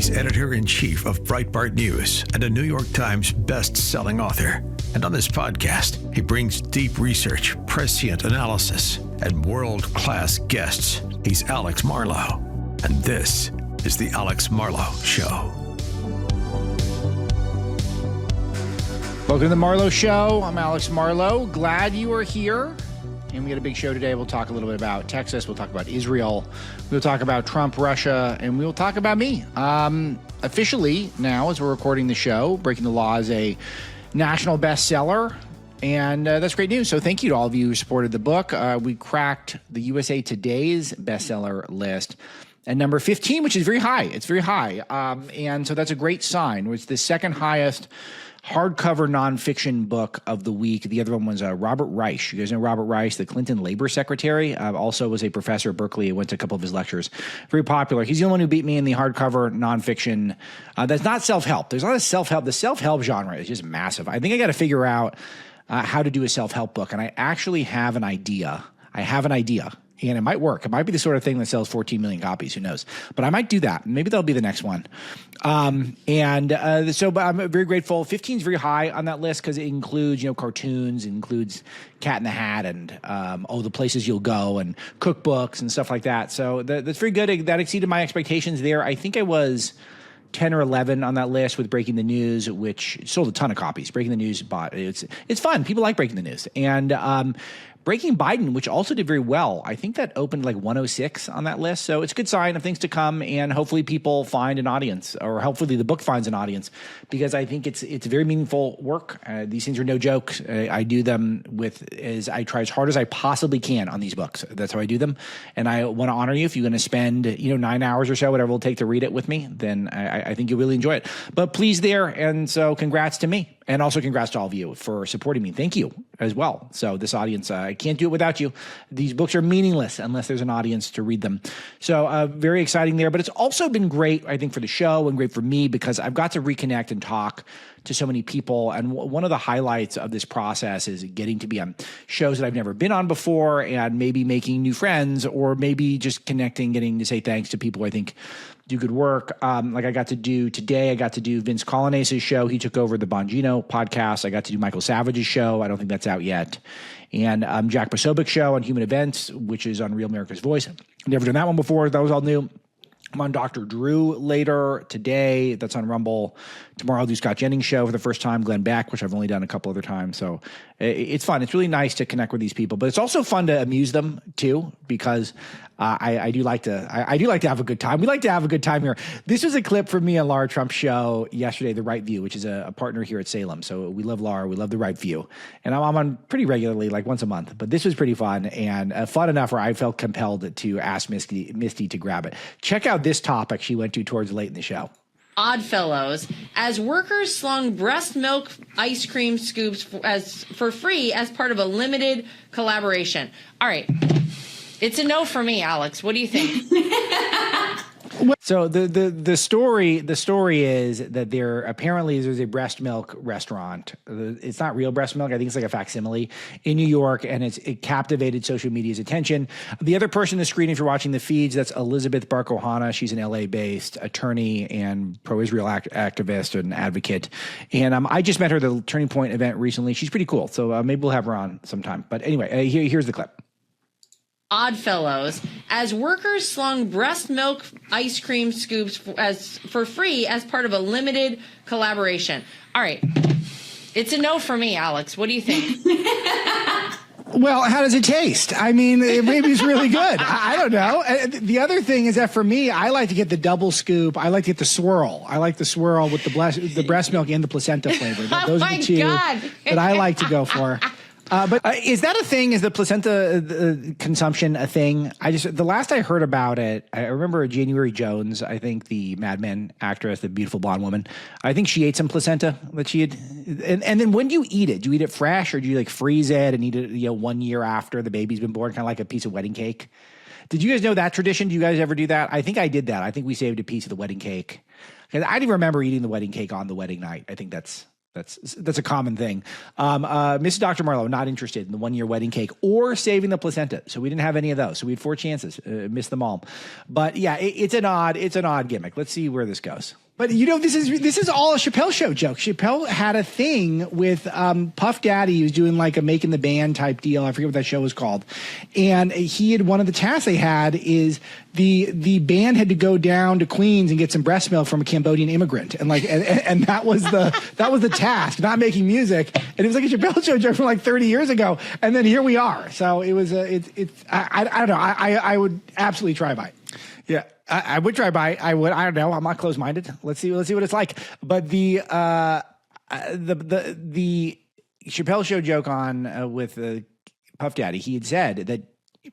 He's editor-in-chief of Breitbart News and a New York Times best-selling author. And on this podcast, he brings deep research, prescient analysis, and world-class guests. He's Alex Marlow, and this is the Alex Marlow Show. Welcome to the Marlowe Show. I'm Alex Marlow. Glad you are here. And we got a big show today. We'll talk a little bit about Texas. We'll talk about Israel. We'll talk about Trump, Russia, and we'll talk about me. Officially now, as we're recording the show, Breaking the Law is a national bestseller, and that's great news. So thank you to all of you who supported the book. We cracked the USA Today's bestseller list at number 15, which is very high. It's very high. And so that's a great sign. It's the second highest hardcover nonfiction book of the week. The other one was Robert Reich. You guys know Robert Reich, the Clinton labor secretary, also was a professor at Berkeley. I went to a couple of his lectures. Very popular. He's the only one who beat me in the hardcover nonfiction. That's not self-help. There's a lot of self-help. The self-help genre is just massive. I think I got to figure out how to do a self-help book, and I actually have an idea. And it might work. It might be the sort of thing that sells 14 million copies. Who knows? But I might do that. Maybe that'll be the next one. But I'm very grateful. 15 is very high on that list because it includes, cartoons, it includes Cat in the Hat and the places you'll go and cookbooks and stuff like that. So that's very good. That exceeded my expectations there. I think I was 10 or 11 on that list with Breaking the News, which sold a ton of copies. Breaking the News it's fun. People like Breaking the News. And Breaking Biden, which also did very well. I think that opened like 106 on that list. So it's a good sign of things to come, and hopefully people find an audience, or hopefully the book finds an audience, because I think it's very meaningful work. These things are no joke. I do them I try as hard as I possibly can on these books. That's how I do them. And I want to honor you. If you're going to spend 9 hours or so, whatever it'll take to read it with me, then I think you'll really enjoy it. But please there. And so congrats to me. And also congrats to all of you for supporting me. Thank you as well. So this audience, I can't do it without you. These books are meaningless unless there's an audience to read them. So very exciting there. But it's also been great, I think, for the show and great for me because I've got to reconnect and talk to so many people. And one of the highlights of this process is getting to be on shows that I've never been on before and maybe making new friends, or maybe just connecting, getting to say thanks to people I think do good work. Like I got to do Vince Colonnase's show. He took over the Bongino podcast. I got to do Michael Savage's show. I don't think that's out yet. And Jack Posobiec's show on human events, which is on Real America's Voice. Never done that one before. That was all new. I'm on Dr. Drew later today. That's on Rumble. Tomorrow I'll do Scott Jennings' show for the first time, Glenn Beck, which I've only done a couple other times. So it's fun. It's really nice to connect with these people, but it's also fun to amuse them too, because I do like to have a good time. We like to have a good time here. This was a clip from me on Laura Trump's show yesterday, The Right View, which is a partner here at Salem. So we love Laura. We love The Right View. And I'm on pretty regularly, like once a month. But this was pretty fun, and fun enough where I felt compelled to ask Misty to grab it. Check out this topic she went to towards late in the show. Oddfellows, as workers slung breast milk ice cream scoops for free as part of a limited collaboration. All right. It's a no for me, Alex. What do you think? So the story is that there's a breast milk restaurant. It's not real breast milk. I think it's like a facsimile in New York, and it captivated social media's attention. The other person in the screen, if you're watching the feeds, that's Elizabeth Bark-Ohana. She's an LA-based attorney and pro-Israel activist and advocate. And I just met her at the Turning Point event recently. She's pretty cool. So maybe we'll have her on sometime. But anyway, here's the clip. Oddfellows, as workers slung breast milk ice cream scoops for free as part of a limited collaboration. All right. It's a no for me, Alex. What do you think? Well, how does it taste? I mean, maybe it's really good. I don't know. The other thing is that for me, I like to get the double scoop. I like to get the swirl. I like the swirl with the breast milk and the placenta flavor. Those are the two that I like to go for. But is that a thing? Is the placenta consumption a thing? The last I heard about it, I remember January Jones, I think the Mad Men actress, the beautiful blonde woman, I think she ate some placenta that she had. And then when do you eat it? Do you eat it fresh, or do you like freeze it and eat it 1 year after the baby's been born, kind of like a piece of wedding cake? Did you guys know that tradition? Do you guys ever do that? I think I did that. I think we saved a piece of the wedding cake. I didn't remember eating the wedding cake on the wedding night. I think that's That's a common thing. Mrs. Dr. Marlowe, not interested in the 1-year wedding cake or saving the placenta. So we didn't have any of those. So we had 4 chances, missed them all. But yeah, it's an odd gimmick. Let's see where this goes. But this is all a Chappelle Show joke. Chappelle had a thing with Puff Daddy. He was doing like a Making the Band type deal. I forget what that show was called. And he had, one of the tasks they had is the band had to go down to Queens and get some breast milk from a Cambodian immigrant. And and that was the task, not making music. And it was like a Chappelle Show joke from like 30 years ago. And then here we are. So it was I don't know. I would absolutely try by. Yeah. I would try by. I don't know. I'm not closed-minded. Let's see what it's like. But the Chappelle Show joke on with Puff Daddy, he had said that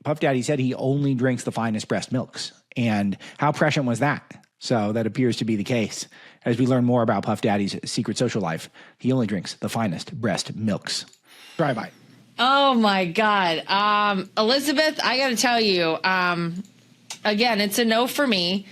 Puff Daddy said he only drinks the finest breast milks. And how prescient was that? So that appears to be the case. As we learn more about Puff Daddy's secret social life, he only drinks the finest breast milks. Try by. Oh my God, Elizabeth, I got to tell you. Again, it's a no for me.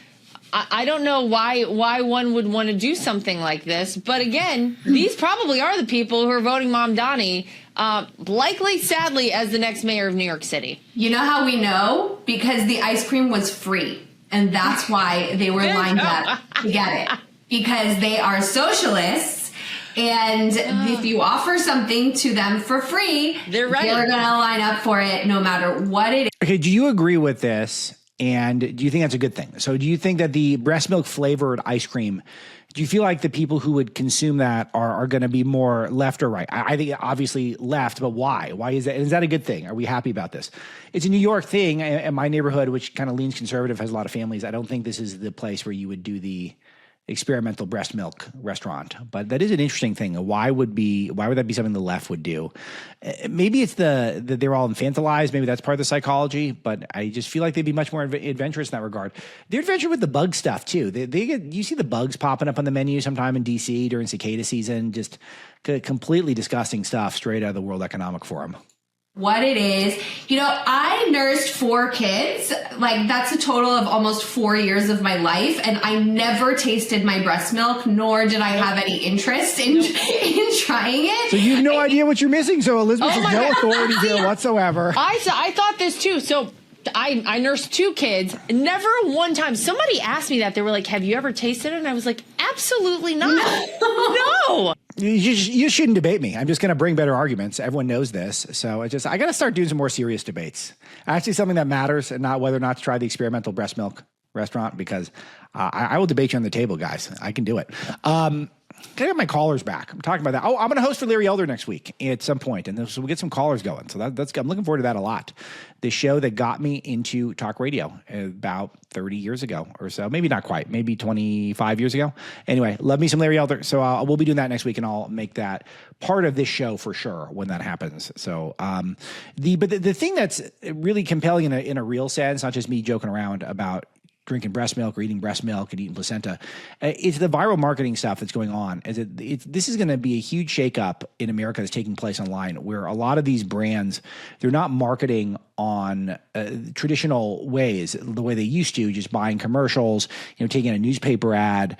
I don't know why one would want to do something like this. But again, these probably are the people who are voting Mom Donnie, likely, sadly, as the next mayor of New York City. You know how we know? Because the ice cream was free. And that's why they were lined up to get it. Because they are socialists. And if you offer something to them for free, they're going to line up for it no matter what it is. Okay, do you agree with this? And do you think that's a good thing? So do you think that the breast milk flavored ice cream, do you feel like the people who would consume that are going to be more left or right? I think obviously left, but why? Why is that? Is that a good thing? Are we happy about this? It's a New York thing, and my neighborhood, which kind of leans conservative, has a lot of families. I don't think this is the place where you would do the experimental breast milk restaurant, but that is an interesting thing. Why would that be something the left would do? Maybe it's that they're all infantilized. Maybe that's part of the psychology, but I just feel like they'd be much more adventurous in that regard. They're adventurous with the bug stuff too. You see the bugs popping up on the menu sometime in DC during cicada season, just completely disgusting stuff straight out of the World Economic Forum. What it is. I nursed 4 kids. Like, that's a total of almost 4 years of my life. And I never tasted my breast milk, nor did I have any interest in trying it. So you have no idea what you're missing. So Elizabeth has no authority here whatsoever. I thought this too. So I nursed 2 kids. Never one time. Somebody asked me that. They were like, have you ever tasted it? And I was like, absolutely not. No. You shouldn't debate me. I'm just going to bring better arguments. Everyone knows this. So I got to start doing some more serious debates. Actually, something that matters, and not whether or not to try the experimental breast milk restaurant, because I will debate you on the table, guys. I can do it. Can I get my callers back? I'm talking about that. Oh, I'm going to host for Larry Elder next week at some point, and so we'll get some callers going. So that's I'm looking forward to that a lot. The show that got me into talk radio about 30 years ago or so, maybe not quite, maybe 25 years ago. Anyway, love me some Larry Elder. So we'll be doing that next week, and I'll make that part of this show for sure when that happens. So the thing that's really compelling in a real sense, not just me joking around about drinking breast milk or eating breast milk and eating placenta, it's the viral marketing stuff that's going on. This is going to be a huge shakeup in America that's taking place online, where a lot of these brands, they're not marketing on traditional ways, the way they used to, just buying commercials, taking a newspaper ad,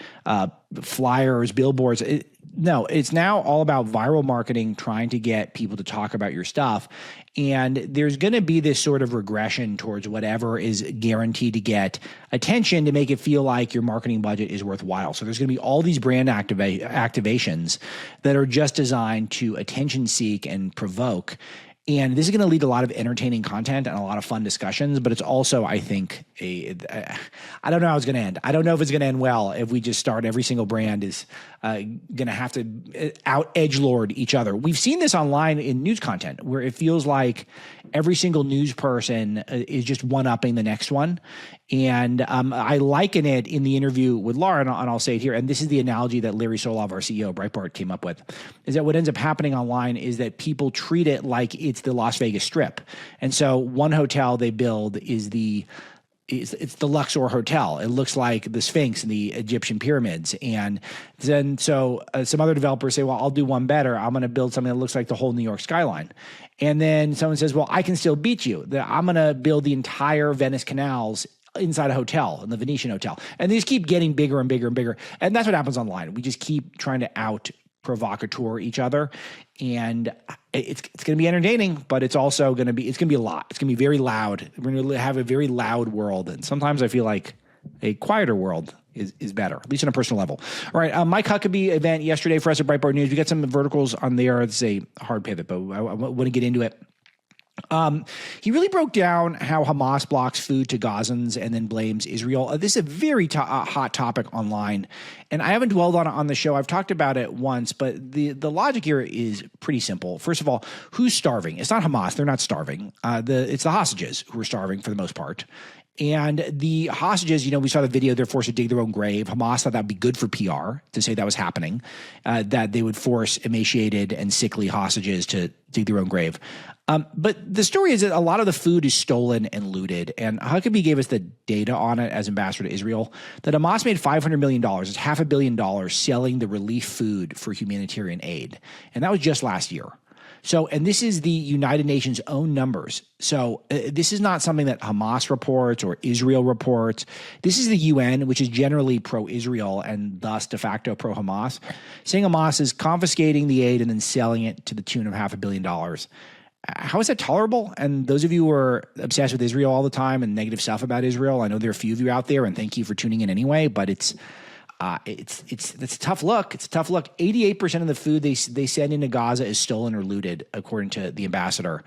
flyers, billboards. No, it's now all about viral marketing, trying to get people to talk about your stuff. And there's going to be this sort of regression towards whatever is guaranteed to get attention to make it feel like your marketing budget is worthwhile. So there's going to be all these brand activations that are just designed to attention seek and provoke. And this is going to lead to a lot of entertaining content and a lot of fun discussions, but it's also, I think, I don't know how it's going to end. I don't know if it's going to end well if we just start every single brand is going to have to out edgelord each other. We've seen this online in news content where it feels like every single news person is just one-upping the next one. And I liken it in the interview with Laura, and I'll say it here, and this is the analogy that Larry Solov, our CEO of Breitbart, came up with, is that what ends up happening online is that people treat it like it's the Las Vegas Strip. And so one hotel they build is it's the Luxor Hotel. It looks like the Sphinx and the Egyptian pyramids. And then so some other developers say, well, I'll do one better. I'm going to build something that looks like the whole New York skyline. And then someone says, well, I can still beat you. I'm going to build the entire Venice canals inside a hotel, in the Venetian Hotel. And they just keep getting bigger and bigger and bigger. And that's what happens online. We just keep trying to provocateur each other. And it's going to be entertaining, but it's also going to be a lot. It's going to be very loud. We're going to have a very loud world. And sometimes I feel like a quieter world is better, at least on a personal level. All right, Mike Huckabee event yesterday for us at Breitbart News. We got some verticals on there. It's a hard pivot, but I want to get into it. He really broke down how Hamas blocks food to Gazans and then blames Israel. This is a very hot topic online, and I haven't dwelled on it on the show. I've talked about it once, but the logic here is pretty simple. First of all, who's starving? It's not Hamas. They're not starving. It's the hostages who are starving for the most part. And the hostages, we saw the video, they're forced to dig their own grave. Hamas thought that would be good for PR to say that was happening, that they would force emaciated and sickly hostages to dig their own grave. But the story is that a lot of the food is stolen and looted. And Huckabee gave us the data on it as ambassador to Israel, that Hamas made $500 million, it's $500 million selling the relief food for humanitarian aid. And that was just last year. So, and this is the United Nations' own numbers. So this is not something that Hamas reports or Israel reports. This is the UN, which is generally pro-Israel and thus de facto pro-Hamas, saying Hamas is confiscating the aid and then selling it to the tune of $500 million. How is that tolerable? And those of you who are obsessed with Israel all the time and negative stuff about Israel, I know there are a few of you out there, and thank you for tuning in anyway, but it's a tough look. It's a tough look. 88% of the food they send into Gaza is stolen or looted, according to the ambassador.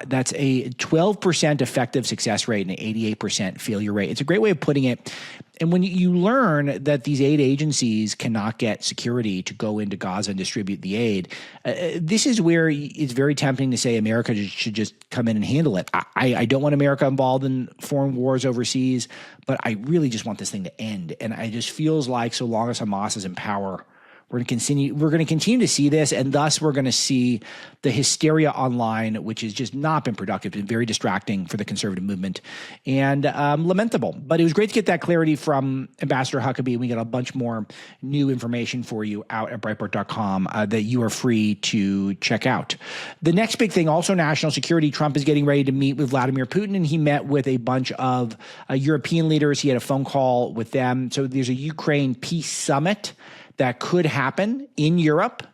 That's a 12% effective success rate and an 88% failure rate. It's a great way of putting it. And when you learn that these aid agencies cannot get security to go into Gaza and distribute the aid, this is where it's very tempting to say America should just come in and handle it. I don't want America involved in foreign wars overseas, but I really just want this thing to end. And it just feels like so long as Hamas is in power, we're going to continue to see this, and thus we're going to see the hysteria online, which has just not been productive, been very distracting for the conservative movement, and lamentable. But it was great to get that clarity from Ambassador Huckabee. We got a bunch more new information for you out at Breitbart.com that you are free to check out. The next big thing, also national security. Trump is getting ready to meet with Vladimir Putin, and he met with a bunch of European leaders. He had a phone call with them. So there's a Ukraine peace summit that could happen in Europe,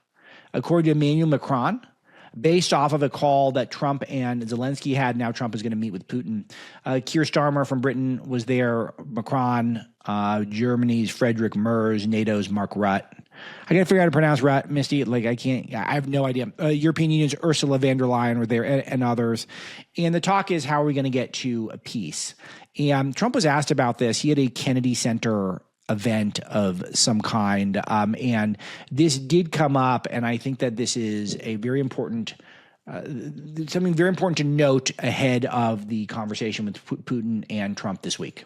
according to Emmanuel Macron, based off of a call that Trump and Zelensky had. Now Trump is going to meet with Putin. Keir Starmer from Britain was there, Macron, Germany's Friedrich Merz, NATO's Mark Rutte. I got to figure out how to pronounce Rutte, Misty. I have no idea. European Union's Ursula von der Leyen were there and others. And the talk is, how are we going to get to a peace? And Trump was asked about this. He had a Kennedy Center event of some kind. And this did come up, and I think that this is a very important, something very important to note ahead of the conversation with Putin and Trump this week.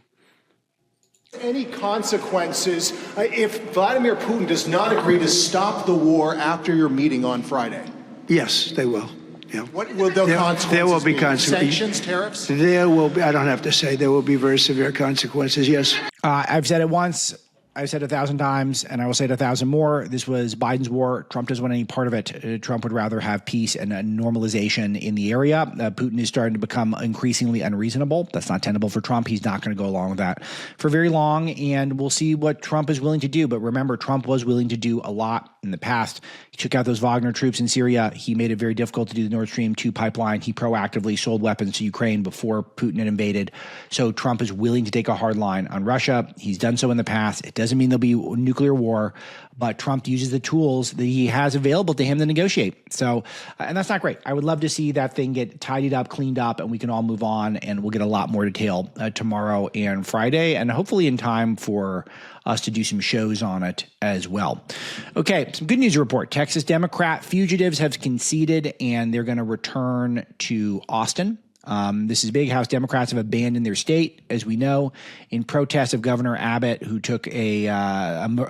Any consequences if Vladimir Putin does not agree to stop the war after your meeting on Friday? Yes, they will. Yeah. What will the consequences There will be be? consequences. Sanctions, tariffs? There will be, I don't have to say, there will be very severe consequences, yes. I've said it once. I've said it 1,000 times, and I will say it 1,000 more. This was Biden's war. Trump doesn't want any part of it. Trump would rather have peace and a normalization in the area. Putin is starting to become increasingly unreasonable. That's not tenable for Trump. He's not going to go along with that for very long, and we'll see what Trump is willing to do. But remember, Trump was willing to do a lot in the past. He took out those Wagner troops in Syria. He made it very difficult to do the Nord Stream 2 pipeline. He proactively sold weapons to Ukraine before Putin had invaded. So Trump is willing to take a hard line on Russia. He's done so in the past. It doesn't mean there'll be nuclear war, but Trump uses the tools that he has available to him to negotiate. So, and that's not great. I would love to see that thing get tidied up, cleaned up, and we can all move on, and we'll get a lot more detail tomorrow and Friday, and hopefully in time for us to do some shows on it as well. Okay, some good news to report. Texas Democrat fugitives have conceded, and they're going to return to Austin. This is big. House Democrats have abandoned their state, as we know, in protest of Governor Abbott, who took a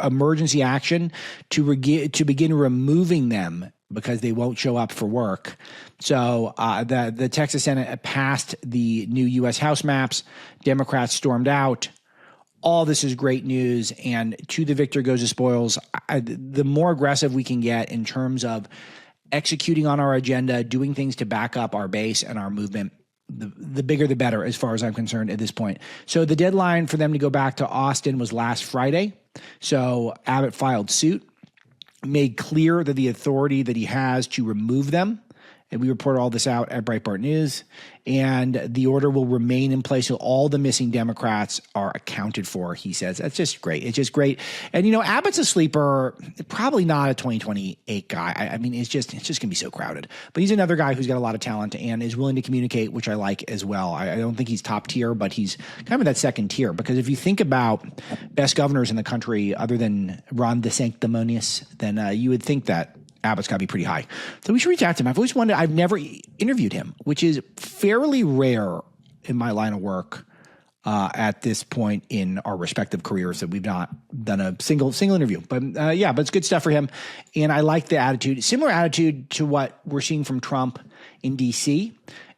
emergency action to begin removing them because they won't show up for work. So the Texas Senate passed the new U.S. House maps. Democrats stormed out. All this is great news, and to the victor goes the spoils. The more aggressive we can get in terms of executing on our agenda, doing things to back up our base and our movement, the bigger the better, as far as I'm concerned at this point. So the deadline for them to go back to Austin was last Friday. So Abbott filed suit. made clear that the authority that he has to remove them, and we report all this out at Breitbart News, and the order will remain in place until all the missing Democrats are accounted for, he says. That's just great. It's just great. And, Abbott's a sleeper, probably not a 2028 guy. I mean, it's just going to be so crowded. But he's another guy who's got a lot of talent and is willing to communicate, which I like as well. I don't think he's top tier, but he's kind of that second tier. Because if you think about best governors in the country other than Ron DeSanctimonious, then you would think that Abbott's got to be pretty high. So we should reach out to him. I've always wondered, I've never interviewed him, which is fairly rare in my line of work at this point in our respective careers, that we've not done a single interview. But but it's good stuff for him. And I like the attitude, similar attitude to what we're seeing from Trump in D.C.,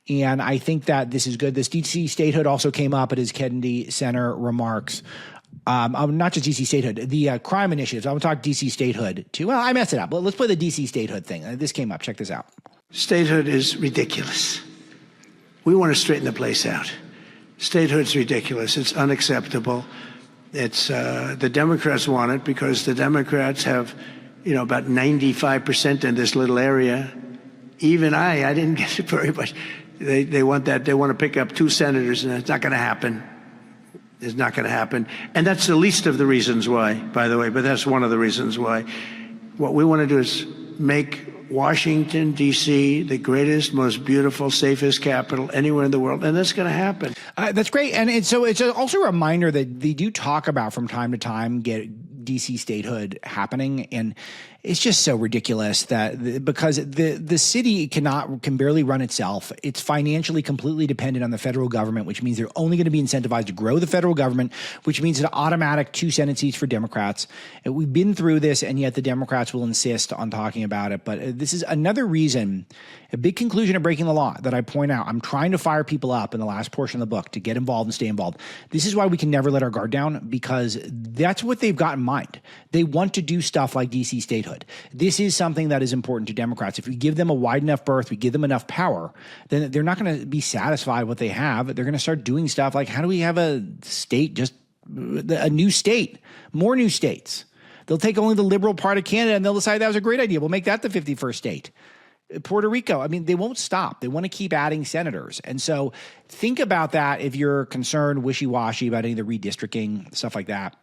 and I think that this is good. This D.C. statehood also came up at his Kennedy Center remarks. Not just DC statehood, the crime initiatives. I want to talk DC statehood too. Well, I messed it up. Let's play the DC statehood thing. This came up. Check this out. Statehood is ridiculous. We want to straighten the place out. Statehood's ridiculous. It's unacceptable. It's the Democrats want it because the Democrats have, about 95% in this little area. Even I didn't get it very much. They want that. They want to pick up 2 senators, and it's not going to happen. It's not going to happen. And that's the least of the reasons why, by the way, but that's one of the reasons why. What we want to do is make Washington, D.C., the greatest, most beautiful, safest capital anywhere in the world, and that's going to happen. That's great. And so it's also a reminder that they do talk about from time to time D.C. statehood happening, and it's just so ridiculous that because the city can barely run itself. It's financially completely dependent on the federal government, which means they're only going to be incentivized to grow the federal government, which means an automatic 2 Senate seats for Democrats. And we've been through this, and yet the Democrats will insist on talking about it. But this is another reason, a big conclusion of breaking the law that I point out. I'm trying to fire people up in the last portion of the book to get involved and stay involved. This is why we can never let our guard down, because that's what they've got in mind. They want to do stuff like DC statehood. This is something that is important to Democrats. If we give them a wide enough berth, we give them enough power, then they're not going to be satisfied with what they have. They're going to start doing stuff like, how do we have a state, just a new state, more new states? They'll take only the liberal part of Canada and they'll decide that was a great idea. We'll make that the 51st state. Puerto Rico. I mean, they won't stop. They want to keep adding senators. And so think about that if you're concerned, wishy-washy about any of the redistricting, stuff like that.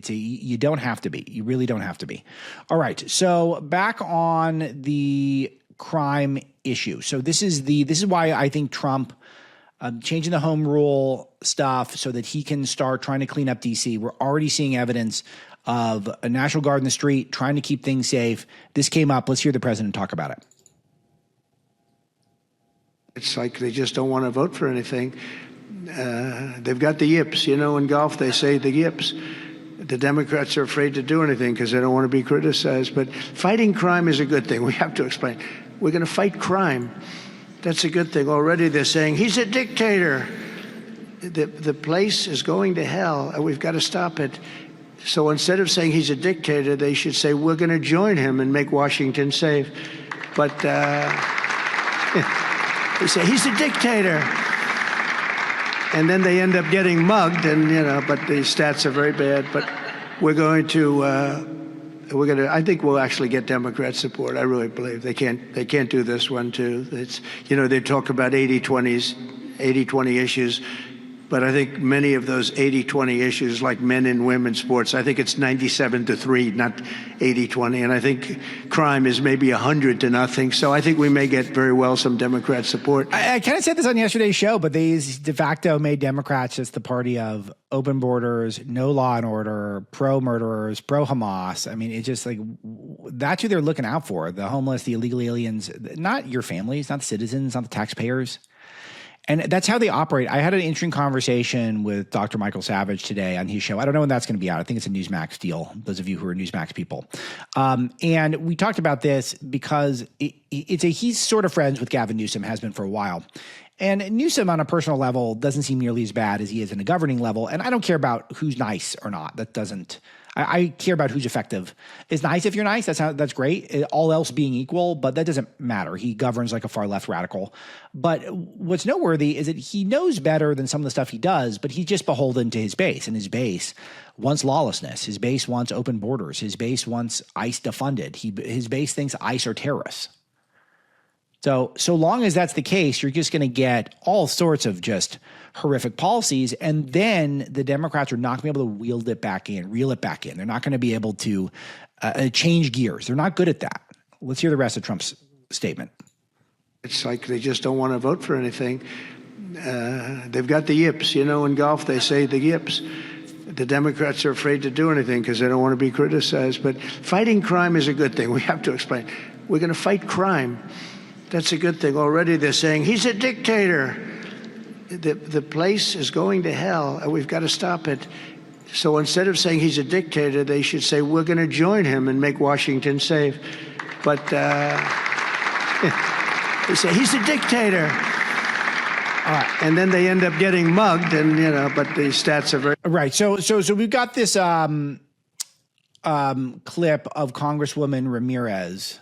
You don't have to be. You really don't have to be. All right. So back on the crime issue. So this is why I think Trump changing the home rule stuff so that he can start trying to clean up D.C. We're already seeing evidence of a National Guard in the street trying to keep things safe. This came up. Let's hear the president talk about it. It's like they just don't want to vote for anything. They've got the yips. In golf, they say the yips. The Democrats are afraid to do anything because they don't want to be criticized. But fighting crime is a good thing. We have to explain. We're going to fight crime. That's a good thing. Already they're saying, he's a dictator. The place is going to hell, and we've got to stop it. So instead of saying he's a dictator, they should say, we're going to join him and make Washington safe. But they say, he's a dictator. And then they end up getting mugged, and, but the stats are very bad. But I think we'll actually get Democrat support. I really believe they can't do this one too. It's, they talk about 80-20 issues. But I think many of those 80-20 issues, like men and women's sports, I think it's 97-3, not 80-20. And I think crime is maybe 100-0. So I think we may get very well some Democrat support. I kind of said this on yesterday's show, but they de facto made Democrats just the party of open borders, no law and order, pro-murderers, pro-Hamas. I mean, it's just like, that's who they're looking out for. The homeless, the illegal aliens, not your families, not the citizens, not the taxpayers. And that's how they operate. I had an interesting conversation with Dr. Michael Savage today on his show. I don't know when that's going to be out. I think it's a Newsmax deal, those of you who are Newsmax people. And we talked about this because he's sort of friends with Gavin Newsom, has been for a while. And Newsom on a personal level doesn't seem nearly as bad as he is in a governing level. And I don't care about who's nice or not. I care about who's effective. It's nice if you're nice. That's great. All else being equal, but that doesn't matter. He governs like a far left radical. But what's noteworthy is that he knows better than some of the stuff he does, but he's just beholden to his base. And his base wants lawlessness. His base wants open borders. His base wants ICE defunded. His base thinks ICE are terrorists. So long as that's the case, you're just going to get all sorts of just horrific policies. And then the Democrats are not going to be able to reel it back in. They're not going to be able to change gears. They're not good at that. Let's hear the rest of Trump's statement. It's like they just don't want to vote for anything. They've got the yips. You know, in golf, they say the yips. The Democrats are afraid to do anything because they don't want to be criticized. But fighting crime is a good thing. We have to explain. We're going to fight crime. That's a good thing. Already they're saying, he's a dictator. The place is going to hell, and we've got to stop it. So instead of saying he's a dictator, they should say, we're going to join him and make Washington safe. But they say, he's a dictator. And then they end up getting mugged, and, but the stats are very... Right. So we've got this clip of Congresswoman Ramirez.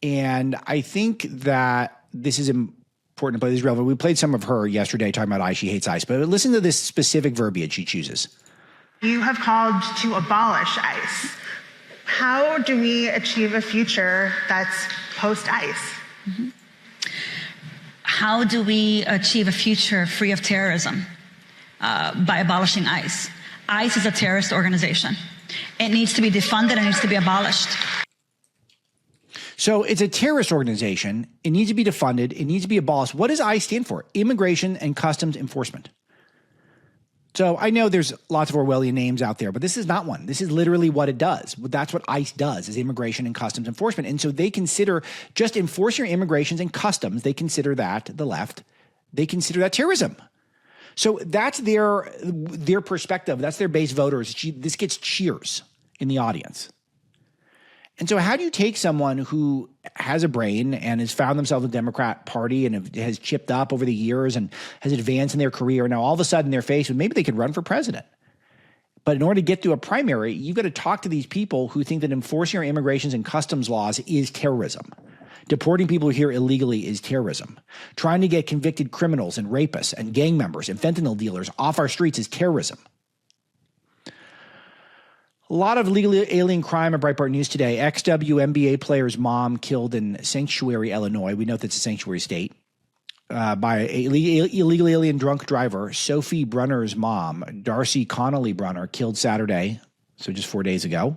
And I think that this is important to play. This is relevant. We played some of her yesterday talking about ICE. She hates ICE. But listen to this specific verbiage she chooses. You have called to abolish ICE. How do we achieve a future that's post-ICE? Mm-hmm. How do we achieve a future free of terrorism? By abolishing ICE. ICE is a terrorist organization. It needs to be defunded. It needs to be abolished. So it's a terrorist organization. It needs to be defunded. It needs to be abolished. What does ICE stand for? Immigration and Customs Enforcement. So I know there's lots of Orwellian names out there, but this is not one. This is literally what it does. That's what ICE does, is immigration and customs enforcement. And so they consider just enforcing your immigrations and customs, they consider that, the left, they consider that terrorism. So that's their perspective. That's their base voters. This gets cheers in the audience. And so how do you take someone who has a brain and has found themselves in the Democrat Party and has chipped up over the years and has advanced in their career, and now all of a sudden they're faced with maybe they could run for president. But in order to get to a primary, you've got to talk to these people who think that enforcing our immigrations and customs laws is terrorism. Deporting people here illegally is terrorism. Trying to get convicted criminals and rapists and gang members and fentanyl dealers off our streets is terrorism. A lot of legally alien crime at Breitbart News today. Ex-WNBA player's mom killed in Sanctuary, Illinois. We know that's a sanctuary state. By an illegal alien drunk driver. Sophie Brunner's mom, Darcy Connolly Brunner, killed Saturday, so just 4 days ago,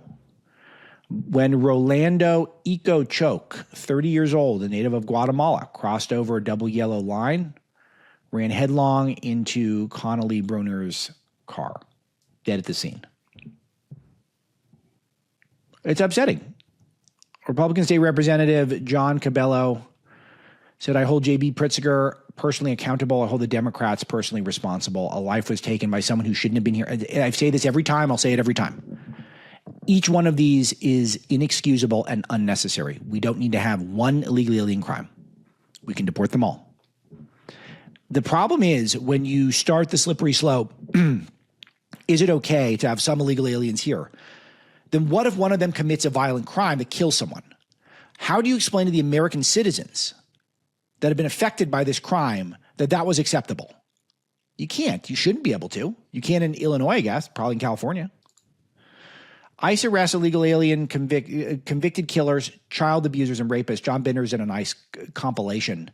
when Rolando Eco Choke, 30 years old, a native of Guatemala, crossed over a double yellow line, ran headlong into Connolly Brunner's car, dead at the scene. It's upsetting. Republican State Representative John Cabello said, I hold J.B. Pritzker personally accountable. I hold the Democrats personally responsible. A life was taken by someone who shouldn't have been here. And I say this every time. I'll say it every time. Each one of these is inexcusable and unnecessary. We don't need to have one illegal alien crime. We can deport them all. The problem is when you start the slippery slope, is it okay to have some illegal aliens here? Then what if one of them commits a violent crime that kills someone? How do you explain to the American citizens that have been affected by this crime that was acceptable? You can't. You shouldn't be able to. You can in Illinois, I guess, probably in California. ICE arrests illegal alien convicted killers, child abusers, and rapists. John Binder's in a nice compilation.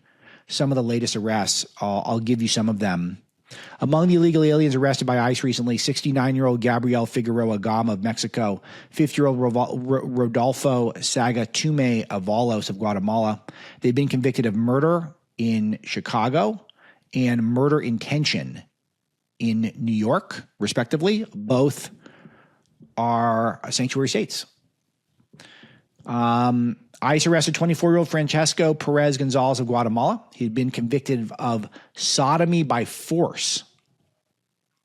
Some of the latest arrests, I'll give you some of them. Among the illegal aliens arrested by ICE recently, 69-year-old Gabriel Figueroa Gama of Mexico, 50-year-old Rodolfo Sagatume Avalos of Guatemala. They've been convicted of murder in Chicago and murder intention in New York, respectively. Both are sanctuary states. ICE arrested 24-year-old Francesco Perez Gonzalez of Guatemala. He had been convicted of sodomy by force.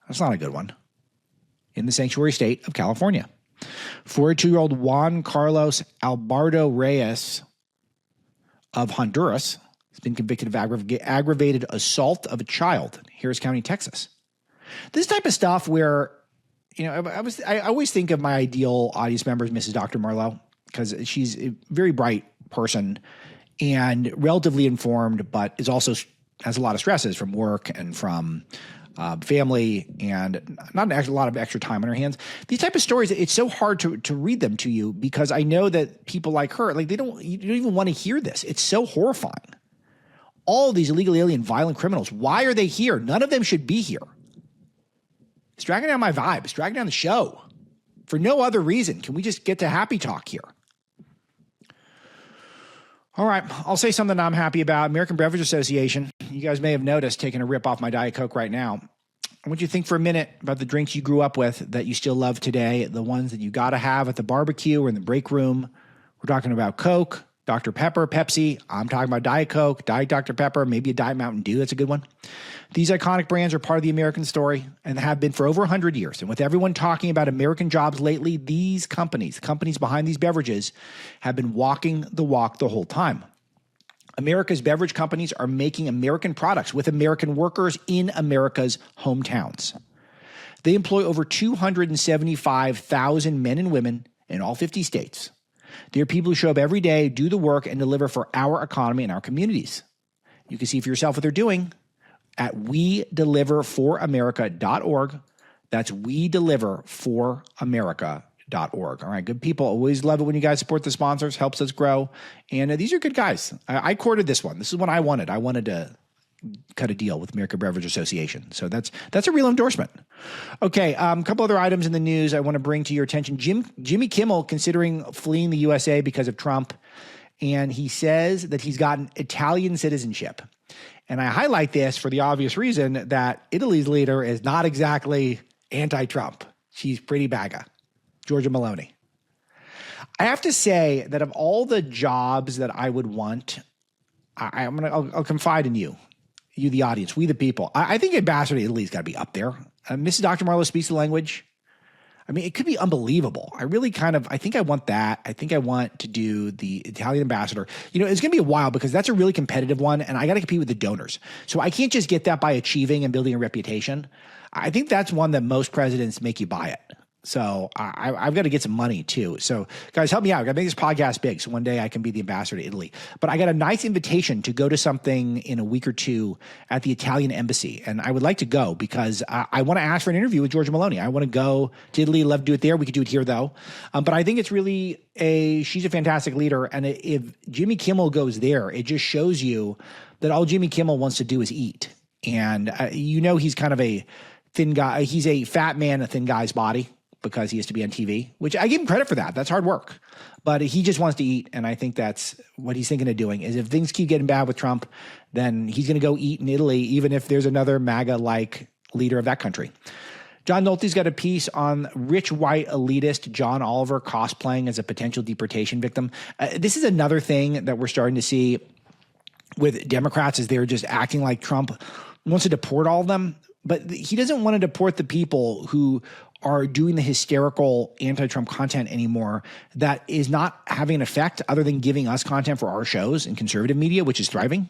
That's not a good one. In the sanctuary state of California. 42-year-old Juan Carlos Alberto Reyes of Honduras has been convicted of aggravated assault of a child in Harris County, Texas. This type of stuff where You know, I always think of my ideal audience member as Mrs. Dr. Marlowe, because she's a very bright person and relatively informed, but is also has a lot of stresses from work and from family and not a lot of extra time on her hands. These type of stories, it's so hard to read them to you, because I know that people like her, like you don't even want to hear this. It's so horrifying. All of these illegal alien violent criminals, why are they here? None of them should be here. It's dragging down my vibe. It's dragging down the show for no other reason. Can we just get to happy talk here? All right, I'll say something I'm happy about. American Beverage Association, you guys may have noticed, taking a rip off my Diet Coke right now. I want you to think for a minute about the drinks you grew up with that you still love today, the ones that you got to have at the barbecue or in the break room. We're talking about Coke, Dr. Pepper, Pepsi. I'm talking about Diet Coke, Diet Dr. Pepper, maybe a Diet Mountain Dew. That's a good one. These iconic brands are part of the American story and have been for over 100 years. And with everyone talking about American jobs lately, these companies behind these beverages, have been walking the walk the whole time. America's beverage companies are making American products with American workers in America's hometowns. They employ over 275,000 men and women in all 50 states. They're people who show up every day, do the work, and deliver for our economy and our communities. You can see for yourself what they're doing at wedeliverforamerica.org. That's wedeliverforamerica.org. All right, good people. Always love it when you guys support the sponsors. Helps us grow. And these are good guys. I courted this one. This is what I wanted. I wanted to cut a deal with American Beverage Association. So that's a real endorsement. Okay, a couple other items in the news I want to bring to your attention. Jimmy Kimmel considering fleeing the USA because of Trump, and he says that he's gotten Italian citizenship. And I highlight this for the obvious reason that Italy's leader is not exactly anti-Trump. She's pretty MAGA, Giorgia Meloni. I have to say that of all the jobs that I would want, I'll confide in you, the audience, we the people. I think ambassador to Italy's got to be up there. Mrs. Dr. Marlowe speaks the language. I mean, it could be unbelievable. I think I want that. I think I want to do the Italian ambassador. You know, it's going to be a while because that's a really competitive one, and I got to compete with the donors. So I can't just get that by achieving and building a reputation. I think that's one that most presidents make you buy it. So I've got to get some money too. So guys, help me out. I got to make this podcast big so one day I can be the ambassador to Italy. But I got a nice invitation to go to something in a week or two at the Italian embassy. And I would like to go because I want to ask for an interview with Giorgia Meloni. I want to go to Italy. Love to do it there. We could do it here though. But I think it's really she's a fantastic leader. And if Jimmy Kimmel goes there, it just shows you that all Jimmy Kimmel wants to do is eat. And he's kind of a thin guy. He's a fat man, a thin guy's body, because he has to be on TV, which I give him credit for that. That's hard work. But he just wants to eat, and I think that's what he's thinking of doing, is if things keep getting bad with Trump, then he's going to go eat in Italy, even if there's another MAGA-like leader of that country. John Nolte's got a piece on rich white elitist John Oliver cosplaying as a potential deportation victim. This is another thing that we're starting to see with Democrats, is they're just acting like Trump wants to deport all of them. But he doesn't want to deport the people who are doing the hysterical anti-Trump content anymore that is not having an effect other than giving us content for our shows and conservative media, which is thriving.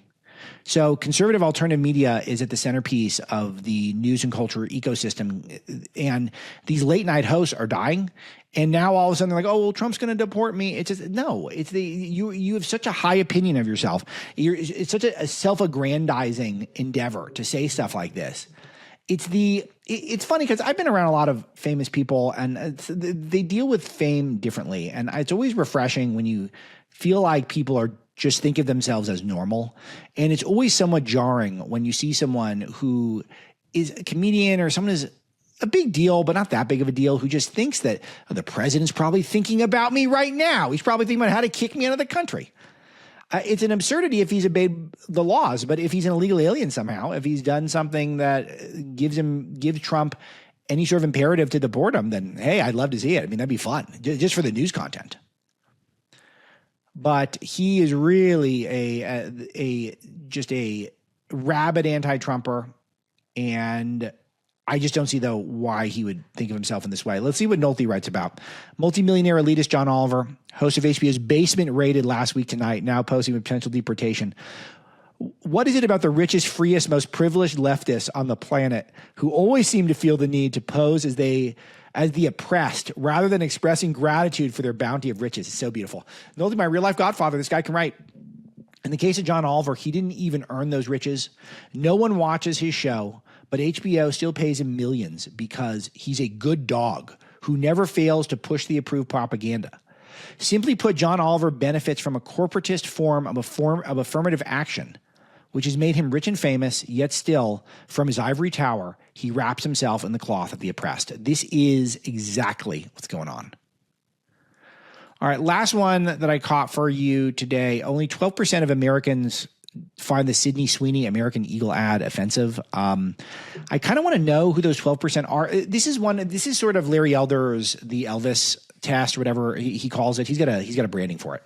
So conservative alternative media is at the centerpiece of the news and culture ecosystem. And these late night hosts are dying. And now all of a sudden they're like, oh, well, Trump's going to deport me. It's just, no, it's you have such a high opinion of yourself. It's such a self-aggrandizing endeavor to say stuff like this. It's funny because I've been around a lot of famous people, and they deal with fame differently. And it's always refreshing when you feel like people are just think of themselves as normal. And it's always somewhat jarring when you see someone who is a comedian or someone who's a big deal, but not that big of a deal, who just thinks that the president's probably thinking about me right now. He's probably thinking about how to kick me out of the country. It's an absurdity if he's obeyed the laws, but if he's an illegal alien somehow, if he's done something that gives Trump any sort of imperative to deport him, then hey, I'd love to see it. I mean, that'd be fun just for the news content. But he is really a rabid anti-Trumper, and I just don't see, though, why he would think of himself in this way. Let's see what Nolte writes about. Multimillionaire elitist John Oliver, host of HBO's Basement, raided last week tonight, now posing with potential deportation. What is it about the richest, freest, most privileged leftists on the planet who always seem to feel the need to pose as as the oppressed rather than expressing gratitude for their bounty of riches. It's so beautiful. Noldie, my real life godfather, this guy can write. In the case of John Oliver, he didn't even earn those riches. No one watches his show, but HBO still pays him millions because he's a good dog who never fails to push the approved propaganda. Simply put, John Oliver benefits from a corporatist form of affirmative action, which has made him rich and famous, yet still, from his ivory tower, he wraps himself in the cloth of the oppressed. This is exactly what's going on. All right, last one that I caught for you today. Only 12% of Americans find the Sydney Sweeney American Eagle ad offensive. I kind of want to know who those 12% are. This is sort of Larry Elder's the Elvis test or whatever he calls it. He's got a branding for it.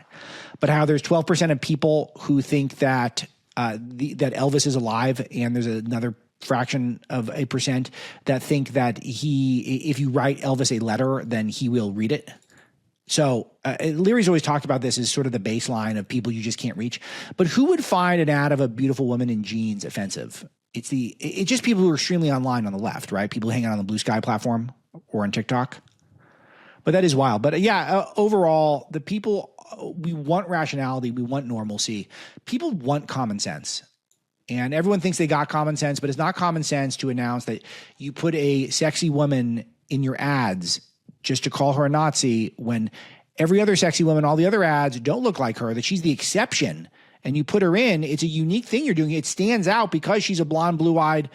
But how there's 12% of people who think that that Elvis is alive, and there's another fraction of a percent that think that if you write Elvis a letter, then he will read it. So Leary's always talked about this as sort of the baseline of people you just can't reach. But who would find an ad of a beautiful woman in jeans offensive? It's just people who are extremely online on the left, right? People hanging out on the Blue Sky platform or on TikTok. But that is wild. But overall, the people, we want rationality. We want normalcy. People want common sense. And everyone thinks they got common sense, but it's not common sense to announce that you put a sexy woman in your ads just to call her a Nazi when every other sexy woman, all the other ads don't look like her, that she's the exception. And you put her in, it's a unique thing you're doing. It stands out because she's a blonde, blue-eyed,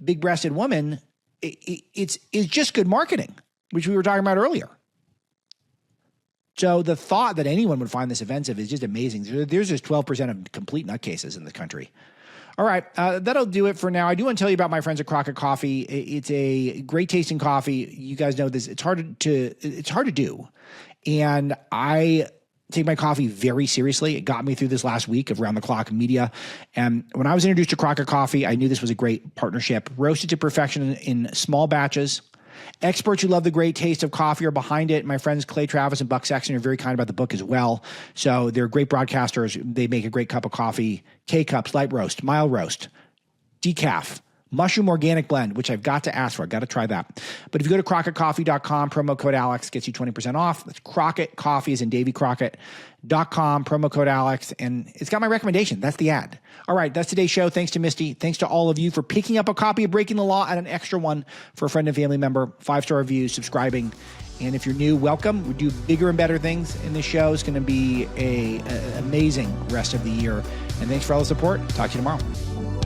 big-breasted woman. It's just good marketing, which we were talking about earlier. So the thought that anyone would find this offensive is just amazing. There's just 12% of complete nutcases in the country. All right, that'll do it for now. I do want to tell you about my friends at Crockett Coffee. It's a great tasting coffee. You guys know this. It's hard to do, and I take my coffee very seriously. It got me through this last week of round the clock media. And when I was introduced to Crockett Coffee, I knew this was a great partnership. Roasted to perfection in small batches. Experts who love the great taste of coffee are behind it. My friends Clay Travis and Buck Sexton are very kind about the book as well. So they're great broadcasters. They make a great cup of coffee. K-Cups, light roast, mild roast, decaf, mushroom organic blend, which I've got to ask for. I've got to try that. But if you go to crockettcoffee.com, promo code Alex gets you 20% off. That's Crockett Coffee is in Davy Crockett.com, promo code Alex. And it's got my recommendation. That's the ad. All right, that's today's show. Thanks to Misty. Thanks to all of you for picking up a copy of Breaking the Law and an extra one for a friend and family member. 5-star reviews, subscribing. And if you're new, welcome. We do bigger and better things in this show. It's going to be an amazing rest of the year. And thanks for all the support. Talk to you tomorrow.